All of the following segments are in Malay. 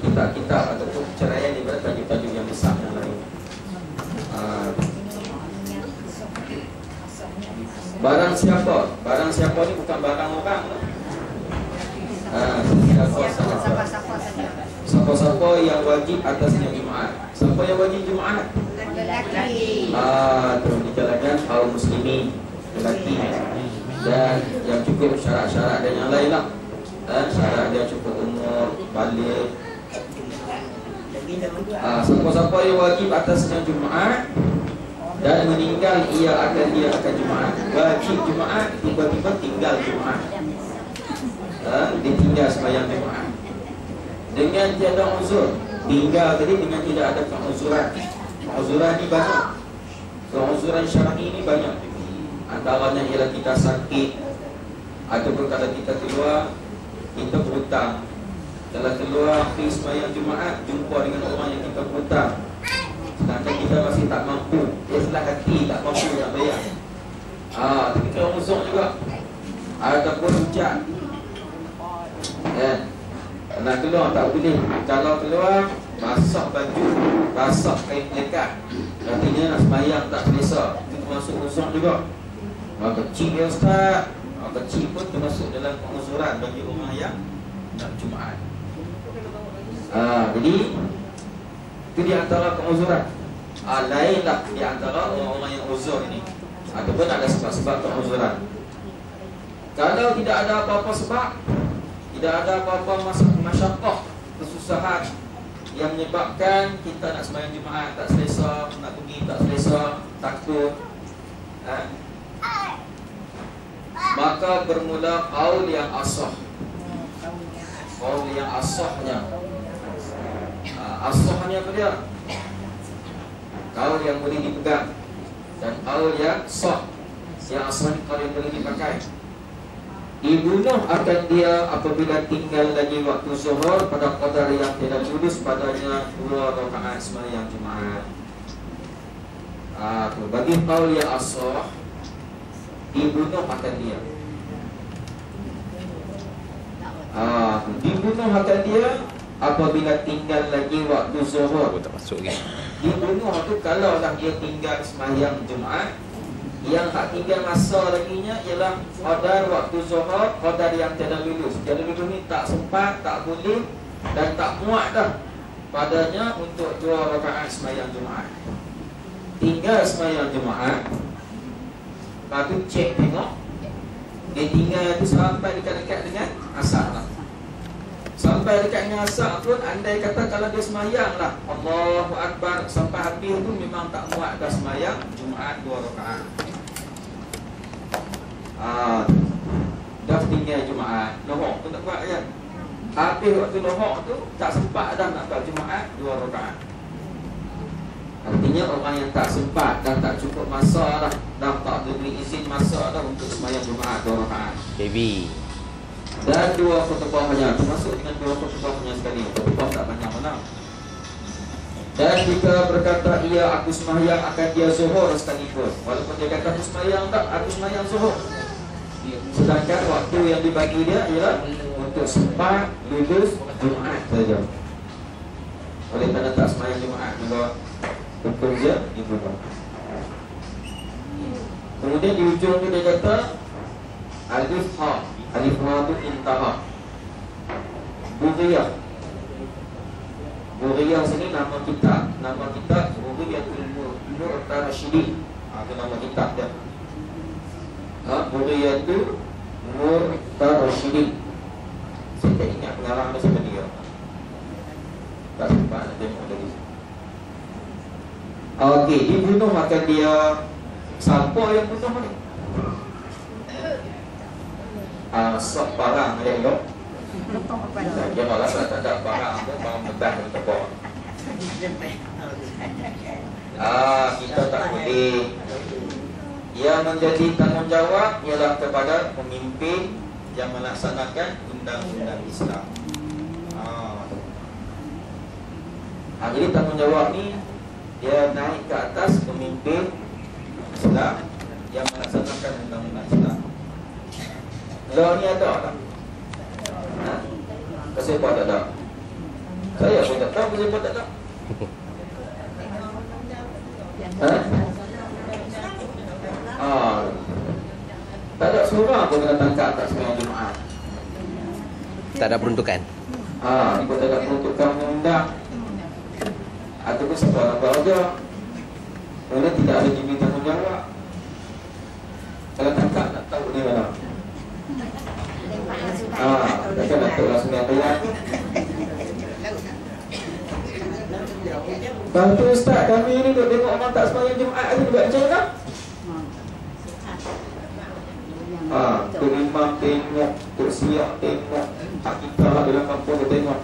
kitab-kitab ataupun perceraian daripada tajuk-tajuk yang besar yang lain. Barang siapa ni bukan barang orang. Siapa-siapa yang wajib atasnya Jumaat. Siapa yang wajib Jumaat? Lelaki. Terus dijalankan kaum muslimin lelaki dan yang cukup syarat-syarat dan yang lain lah. Syarat dia cukup umur, balik. Siapa-siapa yang wajib atasnya Jumaat dan meninggal dia akan Jumaat. Wajib Jumaat tiba-tiba tinggal Jumaat. Dia tinggal sembahyang Jumaat dengan tiada uzur. Tinggal tadi dengan tidak ada keuzuran. Keuzuran ni banyak. Keuzuran syar'i ni banyak. Antaranya ialah kita sakit, ataupun kalau kita keluar, kita berhutang. Kalau keluar pergi sembahyang Jumaat, jumpa dengan orang yang kita berhutang, sedangkan kita masih tak mampu, dia selah hati tak mampu nak bayar. Tapi kalau uzur juga, ataupun hujan, nak keluar tak boleh. Kalau keluar, basah baju, basah kain melekat, artinya nak sembahyang tak selesa, itu termasuk uzur juga. Kecil ya Ustaz, kecil pun termasuk dalam penguzuran bagi orang yang nak Jumaat. Jadi itu di antara penguzuran. Lainlah di antara orang-orang yang uzur ini, ataupun ada sebab-sebab penguzuran. Kalau tidak ada apa-apa sebab, tidak ada apa-apa masyarakat, kesusahan yang menyebabkan kita nak sembahyang Jumaat tak selesa, nak pergi tak selesa, takut, maka bermula qaul yang asah. Qaul yang asahnya, asahnya apa dia? Qaul yang boleh dipegang, dan qaul yang sah. Yang asah ni qaul yang boleh dipakai. Dibunuh akan dia apabila tinggal lagi waktu zuhur pada qadar yang tidak lulus padanya 2 rakaat sembahyang Jumaat. Bagi qaul yang asah, dibunuh akan dia. Dibunuh akan dia apabila tinggal lagi waktu zuhur. Dibunuh tu kalau dah dia tinggal sembahyang Jumaat, yang tak tinggal masa laginya ialah qadar waktu zuhur, qadar yang tiada lulus. Tiada lulus ni tak sempat, tak boleh dan tak muat dah padanya untuk 2 rakaat sembahyang Jumaat. Tinggal sembahyang Jumaat, lepas tu cek tengok dia tinggal tu sampai dekat-dekat dengan asar lah. Sampai dekat dengan asar pun, andai kata kalau dia sembahyang lah Allahu Akbar sampai habis tu memang tak muat dah sembahyang Jumaat 2 rakaat. Dah tinggal Jumaat, lohok tu tak buat kan. Habis waktu lohok tu tak sempat dah nak buat Jumaat 2 rakaat. Artinya orang yang tak sempat dan tak cukup masa dah tak diberi izin masa dah untuk sembahyang Jumaat 2 rakaat. Baby. Dan 2 khutbahnya, termasuk dengan 2 khutbahnya sekali. Khutbah tak banyak mana. Dan jika berkata ia aku sembahyang akan dia zuhur sekalipun, walaupun dia kata aku sembahyang tak, aku sembahyang zuhur, sedangkan waktu yang dibagi dia ialah untuk sempat lulus Jumaat saja. Oleh kerana tak sembahyang Jumaat juga hukum dia diubah. Kemudian di ujung tu dia kata alif ha. Alif ha tu intaha. Buriyah. Buriyah sini nama kitab. Nama kitab Buriyatul Murtarashidin. Itu nama kitab dia. Buriyatul Murtarashidin. Saya tak ingat pengarang dia siapa dia. Tak sempat nak tengok lagi. Okey, dibunuh akan dia. Siapa yang bunuh ni? Sok barang dia yo. Dia malah tak ada barang pun, barang bedah di tepok. Kita tak boleh. Yang menjadi tanggungjawab ialah kepada pemimpin yang melaksanakan undang-undang Islam. Jadi tanggungjawab ni dia naik ke atas pemimpin Islam yang melaksanakan undang-undang Islam. Law ni ada tak? Kenapa tak ada? Saya seorang boleh buat tak ada? Tak ada seorang pun kena tangkap tak sembahyang Jumaat. Tak ada peruntukan. Ikut tak ada peruntukan undang-undang ataupun seorang keluarga, kerana tidak ada jimmy tanggungjawab. Kalau tangkap tak tahu ni mana. Takkan nak tahu langsung yang bayar. Lepas tu Ustaz, kami ni duk tengok orang tak sembahyang Jumaat ni buat macam mana? Tok Imam tengok, Tok Siap tengok, Hak kita dalam kampung dia tengok.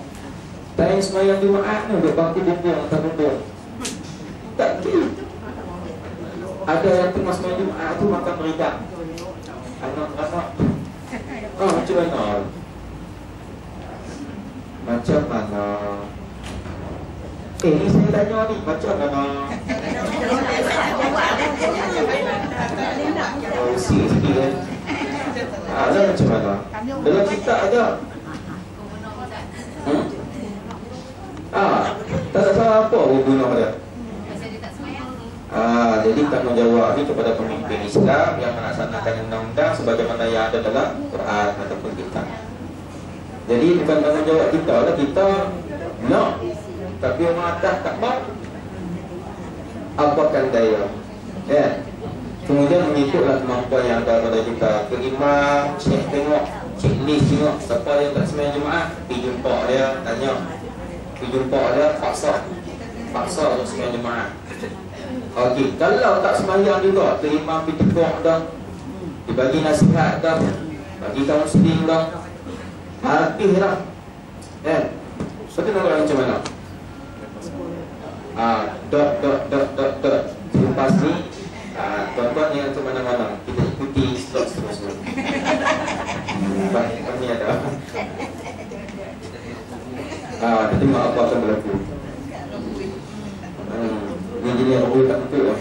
Time sembahyang Jumaat ni duk bangku bumbung atas bumbung. Tak boleh. Ada yang tengah sembahyang Jumaat tu makan meridak. Anak-anak macam mana? Macam mana? Ni saya tanya ni, macam mana? Sikit-sikit kan? Ada macam mana? Dalam kitab ada. Tak salah apa guna dia. Jadi tanggungjawab ini kepada pemimpin Islam yang melaksanakan undang-undang sebagaimana yang ada dalam Quran ataupun kitab. Jadi bukan tanggungjawab kita lah, kita no. Tapi orang atas tak mau. Apakan daya? Kemudian mengikutlah kemampuan yang ada pada kita. Ke imam, cek tengok, cek list tengok siapa yang tak sembahyang Jumaat, pergi jumpa dia, tanya. Pergi jumpa dia, paksa untuk sembahyang Jumaat. Okey, kalau tak sembahyang juga, ke imam pergi tegur dah, dibagi nasihat dah, bagi kaunseling dah, habis dah. So tu nak macam mana? Lepas ni tuan-tuan yang ke mana-mana, kita ikuti slot seterusnya. Kami ada kita tengok apa akan berlaku. Ni jadi yang tak betul lah.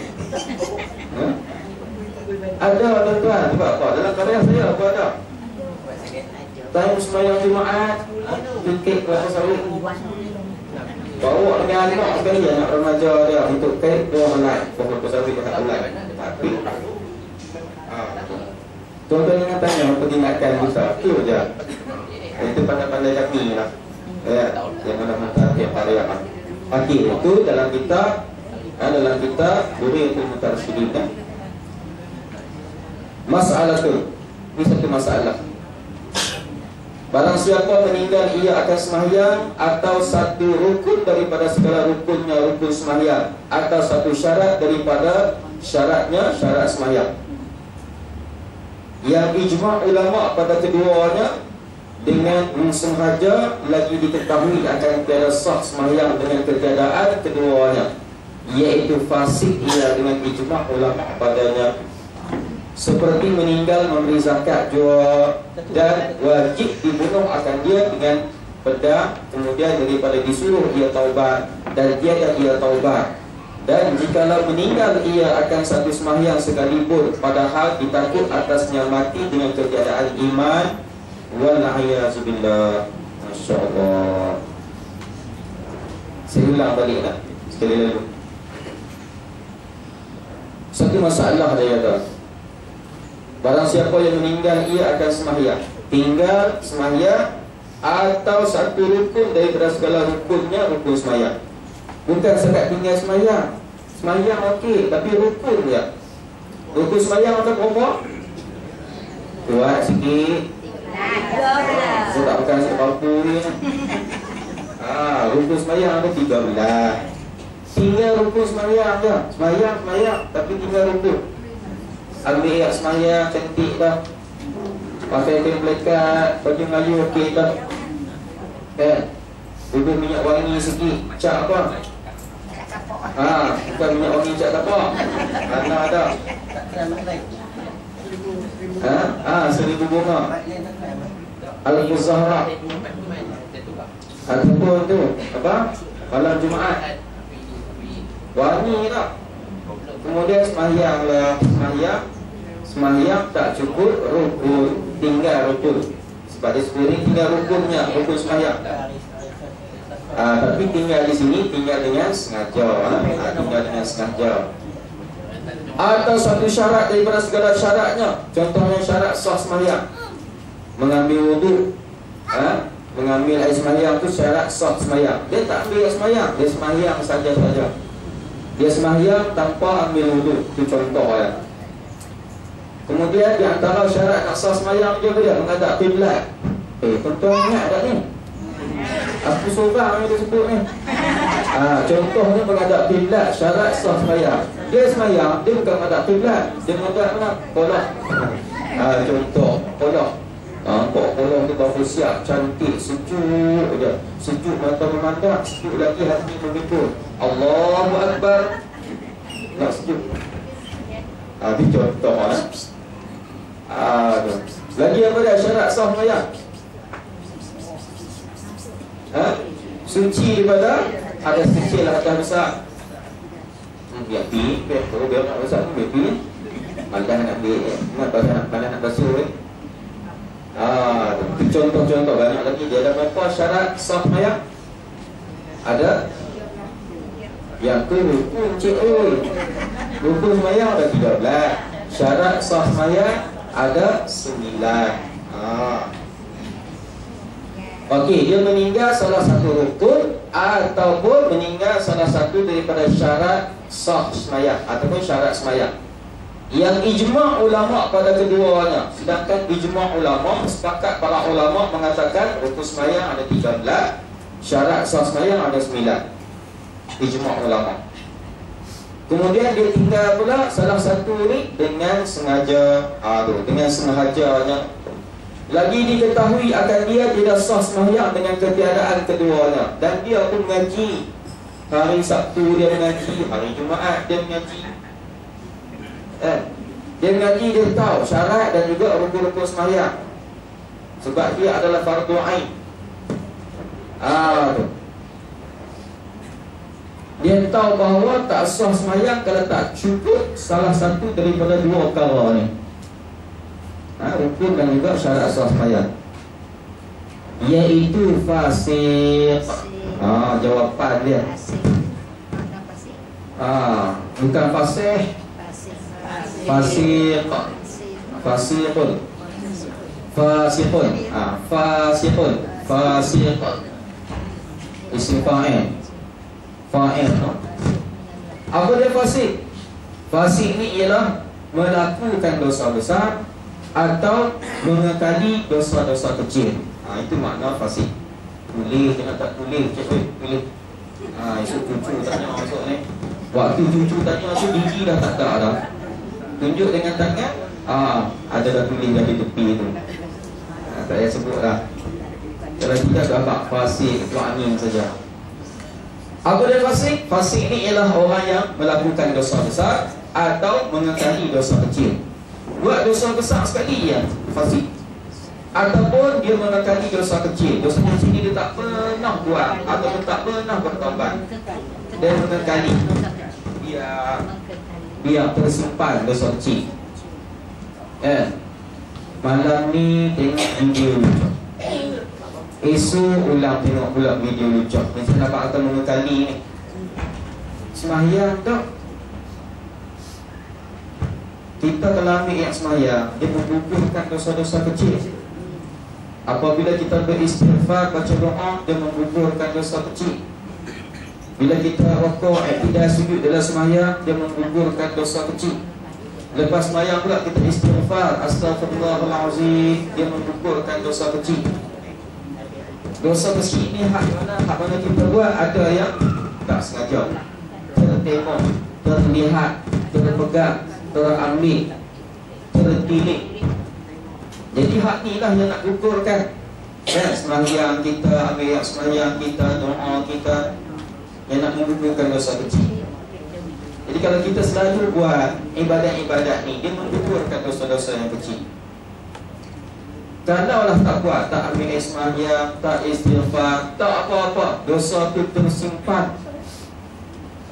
Ada tuan-tuan, sebab apa? Dalam karya saya apa ada? Time sembahyang Jumaat, tiket kelapa sawit, bawa dengan anak sekali, anak remaja dia untuk kek dia melai kelapa sawit dekat alai. Tapi tuan-tuan ingat tanya untuk ingatkan kita, itu je. Itu pandai-pandai kami lah. Yang mana tiap hari apa. Okey, itu dalam kita Buriyatul Mutarsyidin. Masalah tu, ini satu masalah. Barang siapa meninggal ia akan sembahyang atau satu rukun daripada segala rukunnya rukun sembahyang, atau satu syarat daripada syaratnya syarat sembahyang. Yang ijma' ulama pada keduanya dengan sengaja lagi diketahui akan tiada sah sembahyang dengan ketiadaan keduanya, iaitu fasik ia dengan ijma' ulama padanya. Seperti meninggal memberi zakat jua dan wajib dibunuh akan dia dengan pedang, kemudian daripada disuruh ia taubat dan tiada ia taubat. Dan jikalau meninggal ia akan satu sembahyang sekalipun, padahal ditakut atasnya mati dengan ketiadaan iman. Wal'a'iyazubillah. Masya Allah. Saya ulang balik lah sekali lagi. Satu masalah dia ada. Barang siapa yang meninggal ia akan sembahyang, tinggal sembahyang atau satu rukun daripada segala rukunnya rukun sembahyang. Bukan sekat tinggal sembahyang. Sembahyang okey, tapi rukun dia. Rukun sembahyang ada berapa? Kuat sikit. Saya tak pakai nasi palpu ni. Rukun sembahyang ada 13. Tinggal rukun sembahyang je. Sembahyang, tapi tinggal rukun. Ambil ikat sembahyang cantik dah, pakai kain melekat, baju Melayu okey dah, duduk minyak wangi sikit, cat apa? Bukan minyak wangi cat apa? Mana ada? Seribu bunga Al-Muzahra ataupun tu apa? Malam Jumaat wangi tak? Kemudian sembahyang lah, sembahyang tak cukup rukun, tinggal rukun. Sebab dia sebenarnya tinggal rukunnya, rukun sembahyang. Tapi tinggal di sini tinggal dengan sengaja, tinggal dengan sengaja. Atau satu syarat daripada segala syaratnya, contohnya syarat sah sembahyang, mengambil wuduk, mengambil air sembahyang itu syarat sah sembahyang. Dia tak ambil air sembahyang, dia sembahyang saja-saja. Dia sembahyang tanpa ambil wuduk, itu contoh ya. Kemudian di antara syarat nak sah sembahyang juga dia menghadap kiblat. Tuan-tuan ingat tak ni? Aku seorang yang dia sebut ni. Contohnya menghadap kiblat, syarat sah sembahyang. Dia sembahyang, dia bukan menghadap kiblat, dia menghadap mana? Qolok. Contoh, qolok. Nampak qolok tu baru siap, cantik, sejuk je. Sejuk mata memandang, sejuk lagi hati memikul. Allahu Akbar. Nak sejuk. Ini contoh lagi apa dia syarat sah sembahyang? Suci daripada ada kecil atau besar. Biar pi, kalau biar nak besar tu biar pi. Malah nak ambil, nak basuh ni. Itu contoh-contoh banyak lagi. Dia ada berapa syarat sah sembahyang? Ada yang tu rukun, cik oi. Rukun sembahyang ada 13. Syarat sah sembahyang ada 9. Okey, dia meninggal salah satu rukun ataupun meninggal salah satu daripada syarat sah sembahyang ataupun syarat sembahyang. Yang ijma' ulama pada keduanya. Sedangkan ijma' ulama, sepakat para ulama mengatakan rukun sembahyang ada 13, syarat sah sembahyang ada 9. Ijma' ulama. Kemudian dia tinggal pula salah satu ni dengan sengaja. Dengan sengajanya. Lagi diketahui akan dia tidak sah sembahyang dengan ketiadaan keduanya. Dan dia pun mengaji. Hari Sabtu dia mengaji, hari Jumaat dia mengaji. Dia mengaji, dia tahu syarat dan juga rukun-rukun sembahyang. Sebab dia adalah fardu ain. Dia tahu bahawa tak sah sembahyang kalau tak cukup salah satu daripada dua perkara ni. Rukun dan juga syarat sah sembahyang, iaitu fasik. Jawapan dia bukan fasih. Fasik. Fasikun. Fasikun. Fasikun. Fasikun. Isim fa'il. Fa'il. Apa dia fasik? Fasik ni ialah melakukan dosa besar atau mengekali dosa-dosa kecil. Itu makna fasik. Tulis jangan tak tulis, cik tulis. Esok cucu tanya masuk ni. Waktu cucu tanya tu gigi dah tak ada dah. Tunjuk dengan tangan. Ada dah tulis dah di tepi tu. Tak payah sebut dah. Kalau tidak gambar fasik itu angin saja. Apa dia fasik? Fasik ni ialah orang yang melakukan dosa besar atau mengekali dosa kecil. Buat dosa besar sekali ya fasik, ataupun dia mengekali dosa kecil. Dosa kecil ni dia tak pernah buat atau tak pernah bertaubat. Dia mengekali, biar tersimpan dosa kecil. Malam ni tengok video lucu, esok ulang tengok pula video lucu. Macam nampak akan mengekali ni. Sembahyang tak? Kita kalau ambil yang sembahyang, dia menggugurkan dosa-dosa kecil. Apabila kita beristighfar, baca doa, dia menggugurkan dosa kecil. Bila kita rukuk, i'tidal sujud dalam sembahyang, dia menggugurkan dosa kecil. Lepas sembahyang pula kita istighfar, astaghfirullahalazim, dia menggugurkan dosa kecil. Dosa kecil ni hak mana kita buat, ada yang tak sengaja, tertengok, terlihat, terpegang, terambil, tertilik. Jadi hak ni lah yang nak gugurkan. Sembahyang kita, ambil sembahyang kita, doa kita, yang nak menggugurkan dosa kecil. Jadi kalau kita selalu buat ibadat-ibadat ni, dia menggugurkan dosa-dosa yang kecil. Kalaulah tak buat, tak ambil sembahyang, tak istighfar, tak apa-apa, dosa tu tersimpan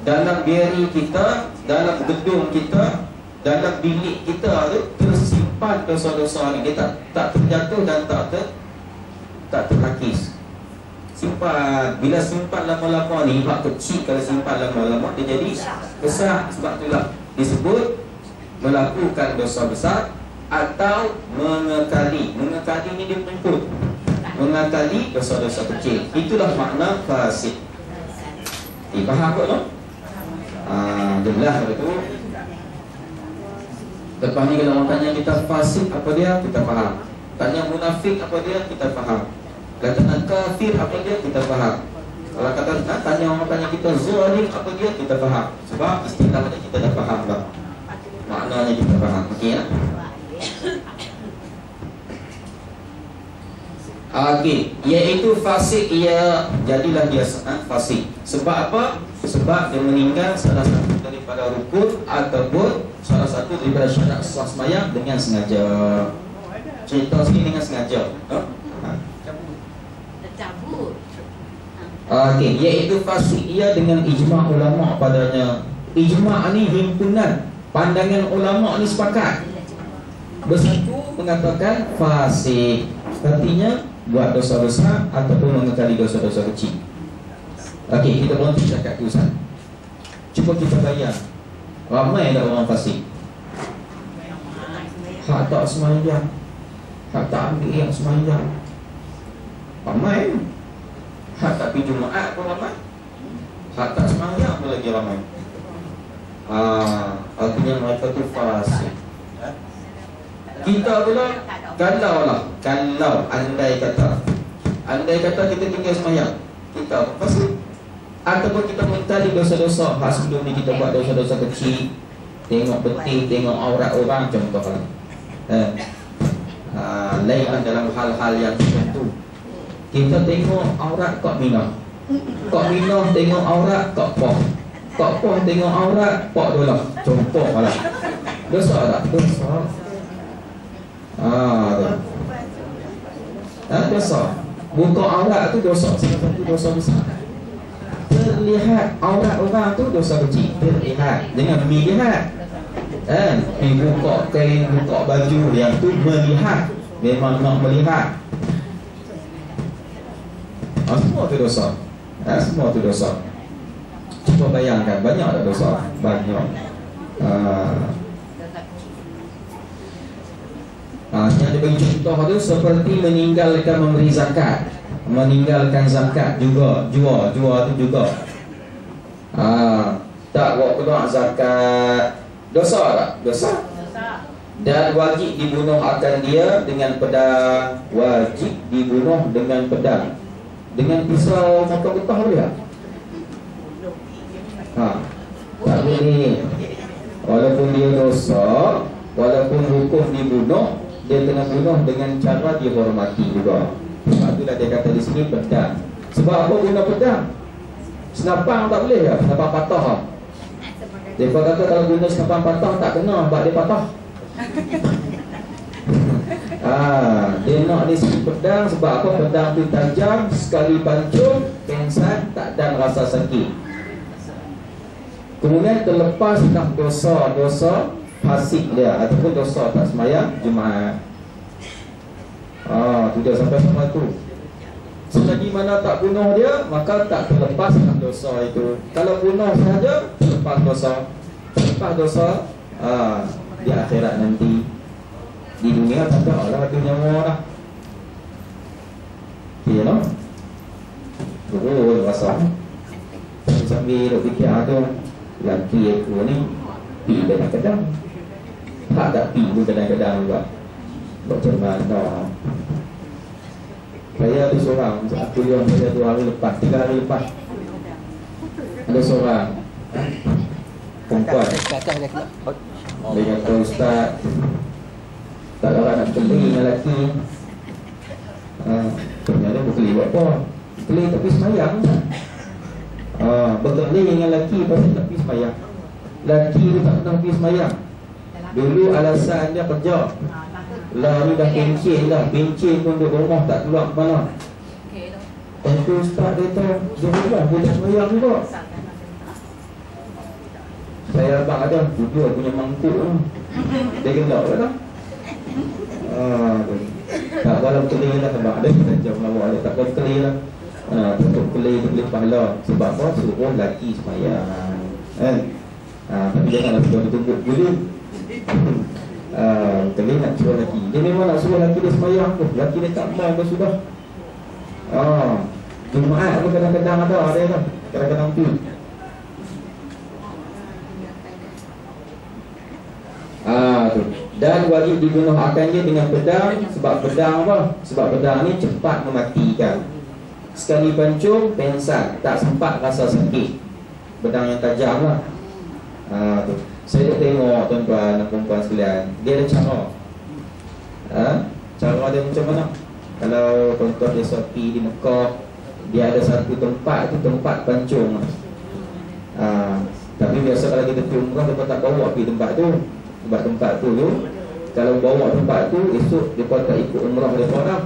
dalam diri kita, dalam gedung kita, dalam bilik kita tu, tersimpan dosa-dosa ni. Dia tak terjatuh dan tak terhakis. simpan. Bila simpan lama-lama ni, hak kecil kalau simpan lama-lama dia jadi besar. Sebab itulah disebut melakukan dosa besar atau mengekali. Mengekali ni dia menyebut mengekali dosa-dosa kecil. Itulah makna fasik. Faham kot no? Jelas betul. Lepas ni kalau orang tanya kita fasik apa dia, kita faham. Tanya munafik apa dia, kita faham. Kalau tanya kafir apa dia, kita faham. Kalau kata tanya orang tanya kita zalim apa dia, kita faham. Sebab istilahnya kita dah faham dah. Maknanya kita faham. Okey ya? Okey, iaitu fasik, ia jadilah dia fasik. Sebab apa? Sebab dia meninggal salah satu daripada rukun ataupun salah satu daripada syarat sah sembahyang dengan sengaja. Cerita sini dengan sengaja. Tercabut. Okey, iaitu fasik ia dengan ijma' ulama' padanya. Ijma' ni himpunan pandangan ulama' ni sepakat bersatu mengatakan fasik, artinya buat dosa besar ataupun mengekali dosa-dosa kecil. Okey, kita berhenti cakap tu Ustaz. Cuba kita bayang, ramai tak orang fasik? Hak tak sembahyang, hak tak ambil yang sembahyang, ramai. Hak tak pergi Jumaat pun ramai, hak tak sembahyang pun lagi ramai. Artinya mereka tu fasik. Kita pula kalau andai kata kita tinggal sembahyang, kita apa fasik? Ataupun kita mengekali dosa-dosa hak sebelum ni kita buat dosa-dosa kecil, tengok betis, tengok aurat orang contohlah. Lain dalam hal-hal yang tertentu. Kita tengok aurat Kak Minah, Kak Minah tengok aurat Kak Poh, Kak Poh tengok aurat Pak Dolah, contoh lah. Dosa tak? Dosa. Dosa. Buka aurat tu dosa, salah satu dosa besar. Terlihat aurat orang tu dosa kecil, terlihat dengan melihat. Buka kain, buka baju yang tu melihat, memang nak melihat. Semua tu dosa. Semua tu dosa. Cuba bayangkan, banyak tak dosa? Banyak. Yang dia bagi contoh tu seperti meninggalkan memberi zakat, meninggalkan zakat juga, jua tu juga. Tak buat keluar zakat, dosa tak? Dosa. Dan wajib dibunuh akan dia dengan pedang. Wajib dibunuh dengan pedang. Dengan pisau motong getah boleh tak? Tak boleh. Walaupun dia dosa, walaupun hukum dibunuh, dia kena bunuh dengan cara dihormati juga. Sebab itulah dia kata di sini pedang. Sebab apa guna pedang? Senapang tak boleh ke? Senapang patah lah. Dia kata kalau guna senapang patah tak kena, sebab dia patah. Dia nak di sini pedang sebab apa? Pedang tu tajam, sekali pancung, pengsan, tak ada rasa sakit. Kemudian terlepas dah dosa-dosa fasik dia ataupun dosa tak sembahyang Jumaat. Tidak sampai sama tu. Selagi mana tak bunuh dia, maka tak terlepas dosa itu. Kalau bunuh sahaja, terlepas dosa. Terlepas dosa di akhirat nanti. Di dunia tak ada lah, dunia lah. Iya no? Rasa sambil duk fikir tu, laki aku ni pi kadang-kadang, tak pi pun kadang-kadang juga. Macam mana? Saya ada seorang, aku yang saya 2 hari lepas, 3 hari lepas, ada seorang perempuan. Dia kata, Ustaz, tak ada orang nak beli dengan lelaki. Ternyata berkeli buat apa? Berkeli tapi semayang. Berkeli dengan lelaki pasti tak pergi semayang. Lelaki tu tak pernah pergi semayang. Dulu alasan dia kerja. Lah ni dah pencin dah. Pencin pun duduk rumah tak keluar ke mana. Tentu Ustaz dia kata, dia boleh semayang juga. Saya abang ada, dia punya mangkuk tu. Dia gelap lah tak? Tak walau kelih lah sebab ada kita jauh lawak dia tak boleh kelih lah. untuk beli pahala. Sebab apa? Suruh lelaki sembahyang kan. Tapi janganlah suruh dia tumbuk guling. Kali nak suruh lelaki, dia memang nak suruh lelaki dia sembahyang tu, lelaki dia tak mau pun sudah. Jumaat pun kadang-kadang ada tu, kadang-kadang tu. Tu. Dan wajib dibunuh akannya dengan pedang. Sebab pedang apa? Sebab pedang ni cepat mematikan. Sekali pancung, pensan, tak sempat rasa sakit. Pedang yang tajam lah. Tu. Saya dah tengok tuan-tuan dan perempuan sekalian, dia ada cara. Cara dia macam mana? Kalau tuan-tuan dia pergi di Mekah, dia ada satu tempat, itu tempat pancung. Tapi biasa kalau kita pergi umrah, kita tak bawa pergi tempat tu. Sebab tempat tu kalau bawa tempat tu, esok dia tak ikut umrah dia dah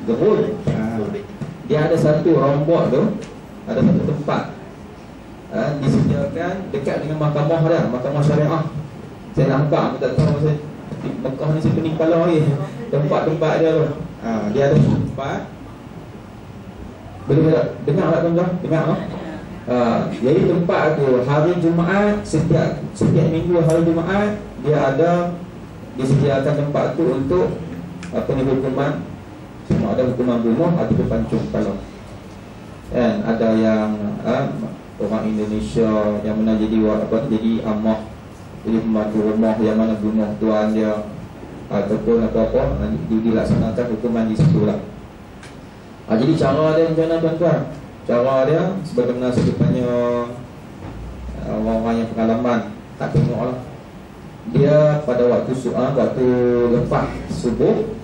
gerul. Dia ada satu rombok tu, ada satu tempat disediakan dekat dengan mahkamah dia, mahkamah syariah. Saya nampak, tak tahu saya Mekah ni saya pening kepala lagi tempat-tempat dia tu. Dia ada tempat. Boleh dengar tak tuan-tuan? Dengar tak? Jadi tempat tu hari Jumaat, setiap minggu hari Jumaat dia ada disediakan tempat tu untuk hukuman. Cuma ada hukuman bunuh ataupun pancung kalau ada yang orang Indonesia yang mana jadi amah, jadi pembantu rumah yang mana bunuh tuan dia ataupun apa-apa, dilaksanakan hukuman di situ lah. Jadi cara dia macam mana tuan-tuan? Cara dia sebagaimana saya tanya orang-orang yang pengalaman, tak tengok lah. Dia pada waktu lepas subuh,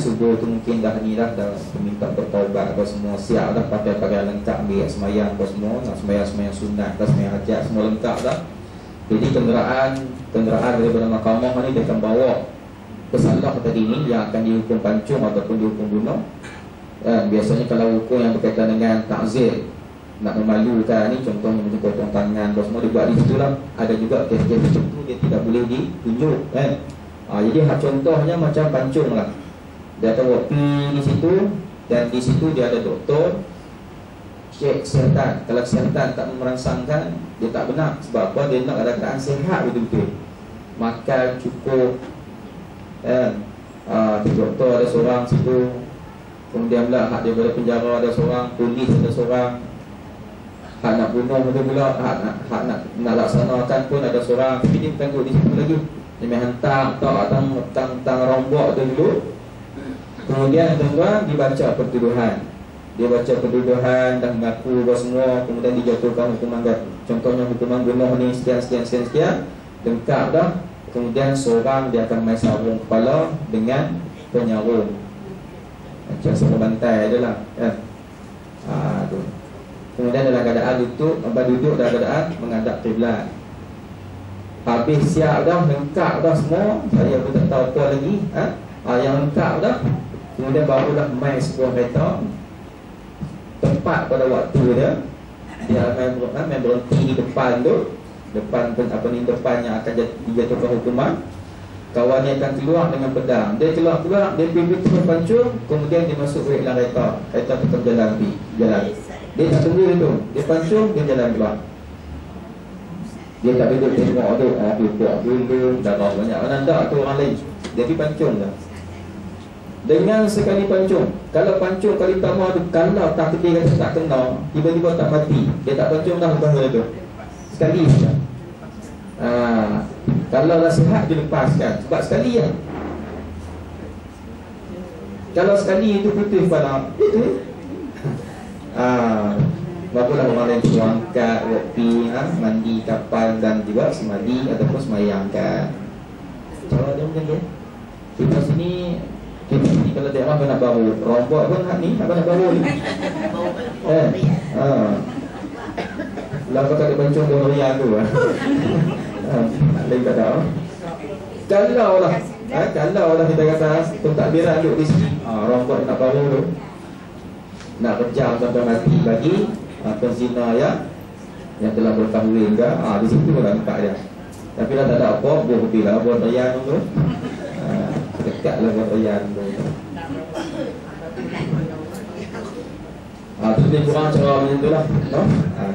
subuh tu mungkin dah minta bertaubat apa semua, siap dah pakai pakaian lengkap, ambil semayang apa semua, nak semayang sunat, dah semayang hajat, semua lengkap dah. Jadi kenderaan daripada mahkamah ni dia akan bawa pesalah tadi ni yang akan dihukum pancung ataupun dihukum bunuh. Biasanya kalau hukum yang berkaitan dengan takzir, nak memalukan ni, contohnya macam potong tangan apa semua, dia buat di situ lah. Ada juga kes-kes macam tu dia tidak boleh ditunjuk kan. Jadi contohnya macam pancung lah. Dia akan buat di situ, dan di situ dia ada doktor cek kesihatan. Kalau kesihatan tak merangsangkan, dia tak benar. Sebab apa? Dia nak ada keadaan sihat betul-betul, makan cukup doktor ada seorang situ. Kemudian pula hak daripada penjara ada seorang, polis ada seorang, hak nak bunuh ada pula, hak nak laksanakan pun ada seorang. Tapi dia bukan duduk di situ lagi, dia main hantar tang rombok tu dulu. Kemudian tuan-tuan dibaca pertuduhan, dia baca pertuduhan dan mengaku bahawa semua. Kemudian dijatuhkan hukuman. Contohnya hukuman bunuh ni sekian, lengkap dah. Kemudian seorang dia akan main sarung kepala dengan penyarum, macam sarung bantai je lah tu. Kemudian dalam keadaan duduk dalam keadaan menghadap kiblat. Habis siap dah, lengkap dah semua, saya pun tak tahu apa lagi yang lengkap dah. Kemudian barulah main sebuah kereta. Tepat pada waktu dia main berhenti di depan tu, depan yang akan dijatuhkan hukuman. Kawan dia akan keluar dengan pedang. Dia keluar, dia pergi terus pancung. Kemudian dia masuk dalam kereta. Kereta tetap jalan. Dia tak tunggu itu, dia pancung, dia jalan keluar. Dia tak duduk tengok tu, duduk darah banyak. Mana tak tu orang lain, dia pergi pancung dah. Dengan sekali pancung, kalau pancung kali pertama tu, kalau takdir kata tak kena, tiba-tiba tak mati, dia tak pancung dah lepas tu sekali saja. Kalau dah sihat dilepaskan, sebab sekali ya. Kalau sekali itu putus pada itu barulah orang lain suruh angkat, pergi mandi kapal dan juga semadi ataupun semayangkan. Cara dia macam ni. Kita sini kalau daerah nak baru rombok pun ni nak baru ni. Lah kau tak ada bancung berian tu lain tak tahu. Kalau lah kita kata pentadbiran duduk di sini, rombok nak baru tu, nak kejam sampai mati bagi penzina yang telah berkahwin ke, di situ lah nampak dia. Tapi lah tak ada apa, berhubungan buat rian tu, dekat lah buat rian tu. Itu lebih kurang cara macam itulah, no?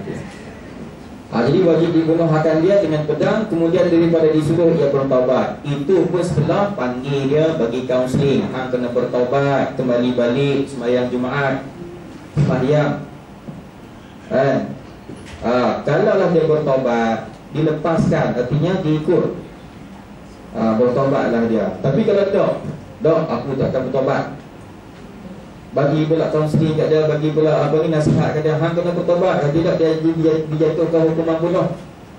Okay. Jadi wajib dibunuh akan dia dengan pedang. Kemudian daripada disuruh ia bertaubat. Itu pun setelah panggil dia bagi kaunseling. Hang kena bertaubat, kembali balik sembahyang Jumaat, sembahyang. Kalaulah dia bertaubat, dilepaskan, artinya diikut. Bertaubatlah dia. Tapi kalau dok, aku tak akan bertaubat, bagi pula kaunseling kat dia, bagi pula apa ni, nasihat kat dia, hang kena bertaubat. Kalau tidak dia dijatuhkan hukuman bunuh.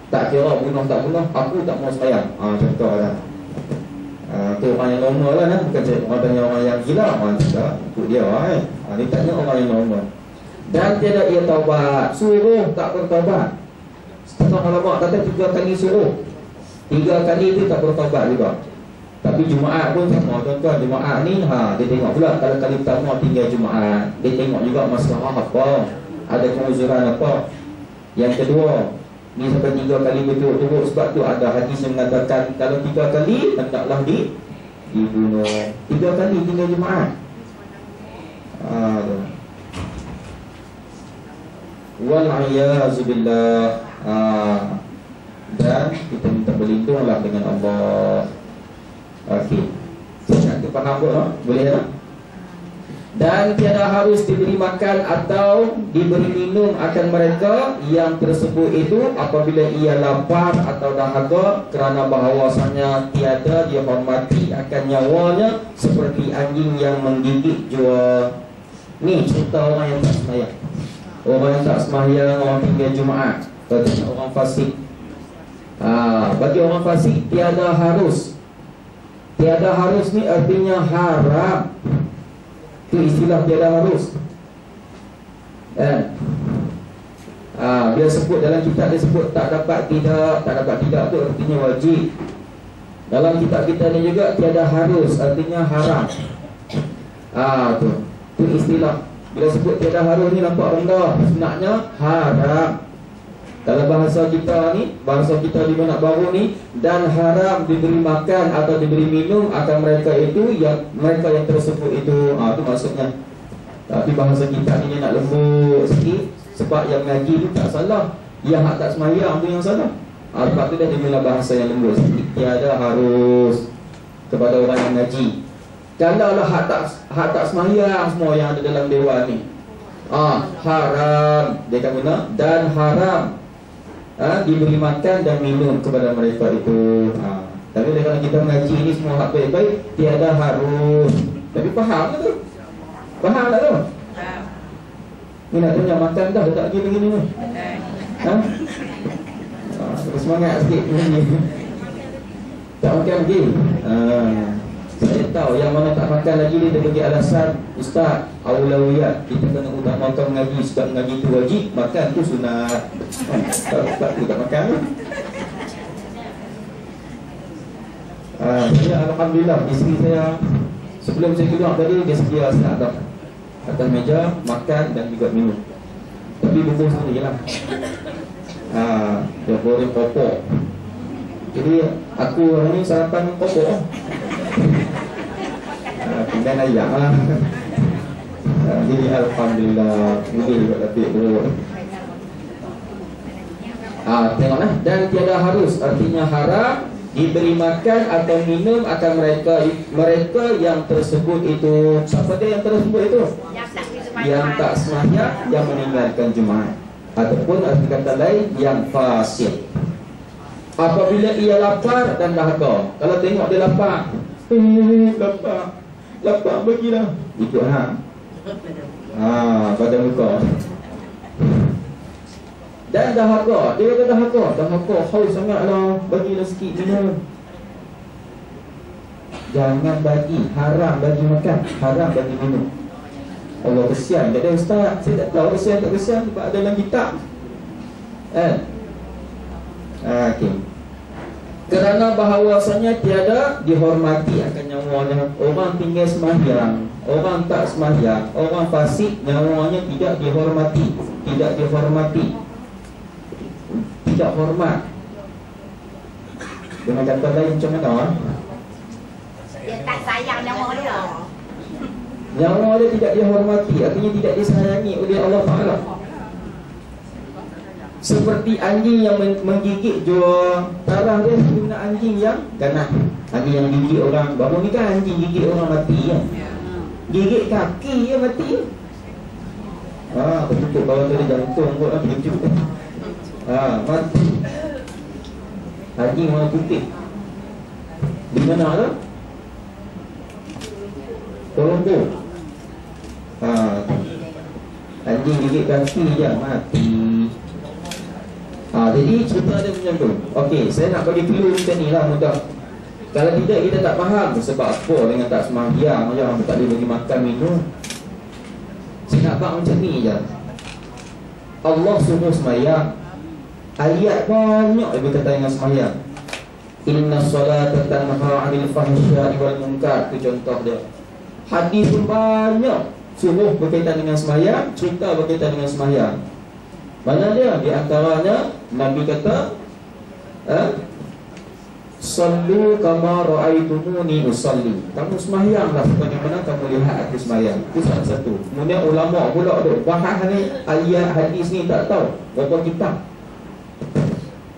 Tak kira bunuh tak bunuh, aku tak mau sembahyang. Contohlah. Tu orang yang normal lah, bukan orang tanya orang yang gila. Orang tidak ikut dia dia tanya orang yang normal. Dan tiada ia taubat, suruh tak bertaubat. Setengah ulama kata 3 kali suruh, 3 kali itu tak bertaubat juga. Tapi Jumaat pun sama, tuan-tuan. Jumaat ni dia tengok pula. Kalau kali pertama tinggal Jumaat, dia tengok juga masalah apa, ada keuzuran apa. Yang kedua, ni sampai 3 kali berturut-turut. Sebab tu ada hadis yang mengatakan kalau 3 kali hendaklah dibunuh. 3 kali tinggal Jumaat. Wal'iyyazubillah. Dan kita minta berlindunglah dengan Allah. Okey, saya nak faham pun, boleh tak? Dan tiada harus diberi makan atau diberi minum akan mereka yang tersebut itu apabila ia lapar atau dahaga, kerana bahawasanya tiada dihormati akan nyawanya seperti anjing yang menggigit jua. Ni cerita orang yang tak sembahyang. Orang yang tak sembahyang, orang tinggal Jumaat, katanya orang fasik. Bagi orang fasik tiada harus. Tiada harus ni artinya haram. Itu istilah tiada harus. Dia sebut dalam kitab, dia sebut tak dapat tidak. Tak dapat tidak tu artinya wajib. Dalam kitab kita ni juga tiada harus artinya haram. Tu istilah. Bila sebut tiada harus ni nampak rendah, sebenarnya haram. Dalam bahasa kita ni, bahasa kita di Benak Baru ni, dan haram diberi makan atau diberi minum akan mereka itu, yang mereka yang tersebut itu. Itu maksudnya. Tapi bahasa kita ni nak lembut sikit. Sebab yang ngaji tu tak salah, yang hak tak semayang tu yang salah. Sebab tu dah dimulai bahasa yang lembut sikit. Tiada harus kepada orang yang ngaji. Kalaulah hak tak semayang semua yang ada dalam dewan ni, haram dia akan guna. Dan haram diberi makan dan minum kepada mereka itu. Tapi kalau kita mengaji ini semua hak baik-baik, tiada harus. Tapi faham ke tu? Faham tak tu? Ni nak tanya makan dah, tak lagi begini ni. Semangat sikit. Tak makan lagi. Saya tahu yang mana tak makan lagi ni, dia bagi alasan, Ustaz, awlawiyat, kita kena utamakan mengaji. Sebab mengaji tu wajib, makan tu sunat. Sebab tu tak makan. Saya alhamdulillah, isteri saya sebelum saya keluar tadi, dia sedia senang dah atas meja, makan dan juga minum. Tapi bubur sendiri lah. Dia goreng popok. Jadi aku hari ni sarapan popok. Pinggan ayam lah. Jadi alhamdulillah, boleh juga dapat perut. Tengoklah. Dan tiada harus artinya haram diberi makan atau minum akan mereka yang tersebut itu. Siapa dia yang tersebut itu? Yang tak sembahyang, yang meninggalkan Jumaat, ataupun arti kata lain yang fasik. Apabila ia lapar dan dahaga. Kalau tengok dia lapar, lapar bagilah. Ikut pada muka. Dan dahaga, dia kata dahaga haus sangatlah, bagilah sikit minum. Jangan bagi, haram bagi makan, haram bagi minum. Allah kesian. Dia kata, Ustaz, saya tak tahu kesian tak kesian, sebab ada dalam kitab. Okay. Kerana bahawasanya tiada dihormati akan nyawanya. Orang tinggal sembahyang, orang tak sembahyang, orang fasik, nyawanya tidak dihormati. Tidak dihormati, tidak hormat. Dengan kata lain macam mana? Dia tak sayang nyawa dia. Nyawa dia tidak dihormati, artinya tidak disayangi oleh Allah Ta'ala. Seperti anjing yang menggigit jua, tarah dia guna anjing yang ganas. Anjing yang gigit orang, bangun ni kan anjing gigit orang mati ya. Gigit kaki ya mati ya. Betul bawah tu dia jantung kot lah, begitu. Mati. Anjing warna putih. Di mana tu? Colombo. Anjing gigit kaki je, mati. Jadi cerita dia macam tu. Okey, saya nak bagi clue macam ni lah mudah. Kalau tidak kita tak faham sebab apa dengan tak sembahyang je, tak boleh bagi makan minum. Saya nak bak macam ni je. Allah suruh sembahyang. Ayat banyak dia berkata dengan sembahyang. Inna solata tanha 'anil fahsya'i wal munkar, tu contoh dia. Hadis pun banyak suruh berkaitan dengan sembahyang, cerita berkaitan dengan sembahyang. Mana dia? Di antaranya Nabi kata, sallu kama ra'aitumuni usalli. Kamu sembahyanglah sebagaimana kamu lihat aku sembahyang. Itu salah satu. Kemudian ulama pula duk bahas ni ayat hadis ni tak tahu berapa kitab.